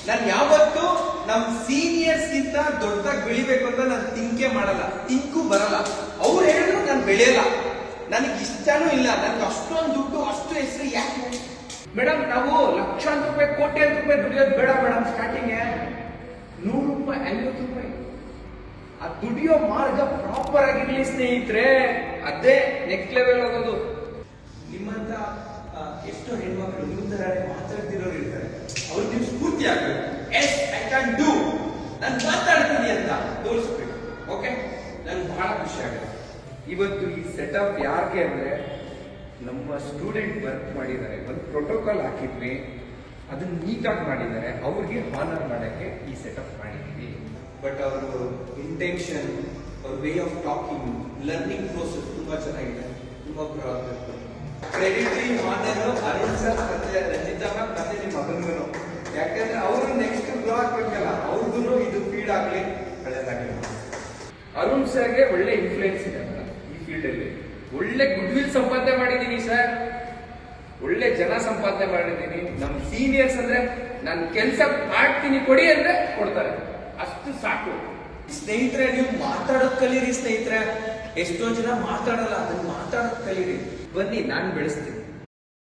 ನಾನು ಯಾವತ್ತು ನಮ್ ಸೀನಿಯರ್ಸ್ ಗಿಂತ ದೊಡ್ಡದಾಗಿ ಬೆಳಿಬೇಕು ಅಂತ ನಾನು ತಿಂಕೆ ಮಾಡಲ್ಲ, ತಿಂಕು ಬರಲ್ಲ. ಅವ್ರು ಹೇಳಿದ್ರು ನಾನು ಬೆಳೆಯಲ್ಲ, ನನಗೆ ಇಷ್ಟನೂ ಇಲ್ಲ. ನನ್ಗೆ ಅಷ್ಟೊಂದು ದುಡ್ಡು, ಅಷ್ಟು ಹೆಸರು ಯಾಕೆ ಮೇಡಮ್? ನಾವು ಲಕ್ಷಾಂತರ ರೂಪಾಯಿ, ಕೋಟ್ಯಾಂತರ ರೂಪಾಯಿ ದುಡಿಯೋದು ಬೇಡ ಮೇಡಮ್. ಸ್ಟಾರ್ಟಿಂಗ್ 100 ರೂಪಾಯಿ, 50 ರೂಪಾಯಿ ಆ ದುಡಿಯೋ ಮಾರ್ಗ ಪ್ರಾಪರ್ ಆಗಿರ್ಲಿ ಸ್ನೇಹಿತರೆ, ಅದೇ ನೆಕ್ಸ್ಟ್ ಲೆವೆಲ್ ಹೋಗೋದು. ನಿಮ್ಮಂತ ಎಷ್ಟೋ ಹೆಣ್ಮಕ್ಳು ನಿಮ್ಮ ತರನೇ ಮಾತಾಡ್ತಿರೋರು ಇರ್ತಾರೆ, ಅವ್ರಿಗೆ ನೀವು ಸ್ಫೂರ್ತಿ ಆಗ್ಬೇಕು. ಎಸ್ ಐ ಕ್ಯಾನ್ ಡೂ, ನಾನು ಮಾತಾಡ್ತೀನಿ ಅಂತ ತೋರಿಸ್ಬೇಕು. ಓಕೆ, ನನ್ಗೆ ಬಹಳ ಖುಷಿ ಆಗುತ್ತೆ ಇವತ್ತು ಈ ಸೆಟಪ್. ಯಾಕೆ ಅಂದ್ರೆ ನಮ್ಮ ಸ್ಟೂಡೆಂಟ್ ವರ್ಕ್ ಮಾಡಿದ್ದಾರೆ, ಒಂದು ಪ್ರೋಟೋಕಾಲ್ ಹಾಕಿದ್ವಿ, ಅದನ್ನ ನೀಟಾಗಿ ಮಾಡಿದ್ದಾರೆ. ಅವ್ರಿಗೆ ಹಾನರ್ ಮಾಡಕ್ಕೆ ಈ ಸೆಟಪ್ ಮಾಡಿದ್ವಿ. ಬಟ್ ಅವರು ಇಂಟೆನ್ಷನ್, ಅವ್ರ way of talking, learning process ತುಂಬಾ ಚೆನ್ನಾಗಿದೆ, ತುಂಬಾ ಆಗ್ಬೇಕು. ಕ್ರೆಡಿಟ್ ಹಾನರ್ ಅರುಣ್ ಸರ್ ಮತ್ತೆ ರಂಜಿತಾ ಮ್ಯಾಮ್ ಮತ್ತೆ ನಿಮ್ಮ ಮಗನಿಗೂ. ಯಾಕಂದ್ರೆ ಅವರು ನೆಕ್ಸ್ಟ್ ಗ್ರೋ ಆಗ್ಬೇಕಲ್ಲ, ಅವ್ರಿಗೂ ಇದು ಫೀಡ್ ಆಗ್ಲಿ, ಒಳ್ಳೇದಾಗಲಿ. ಅರುಣ್ ಸರ್ಗೆ ಒಳ್ಳೆ ಇನ್ಫ್ಲೂಯೆನ್ಸ್ ಇದೆ ಈ ಫೀಲ್ಡ್ ಅಲ್ಲಿ. ಒಳ್ಳೆ ಗುಡ್ ವಿಲ್ ಸಂಪಾದನೆ ಮಾಡಿದೀನಿ ಸರ್, ಒಳ್ಳೆ ಜನ ಸಂಪಾದನೆ ಮಾಡಿದೀನಿ. ನಮ್ ಸೀನಿಯರ್ಸ್ ಅಂದ್ರೆ ನಾನು ಕೆಲಸ ಮಾಡ್ತೀನಿ ಕೊಡಿ ಅಂದ್ರೆ ಕೊಡ್ತಾರೆ, ಅಷ್ಟು ಸಾಕು. ಸ್ನೇಹಿತರೆ, ನೀವು ಮಾತಾಡೋದ್ ಕಲೀರಿ ಸ್ನೇಹಿತರೆ. ಎಷ್ಟೋ ಜನ ಮಾತಾಡಲ್ಲ, ಅದನ್ನ ಮಾತಾಡೋದ್ ಕಲೀರಿ. ಬನ್ನಿ, ನಾನು ಬೆಳೆಸ್ತೀನಿ.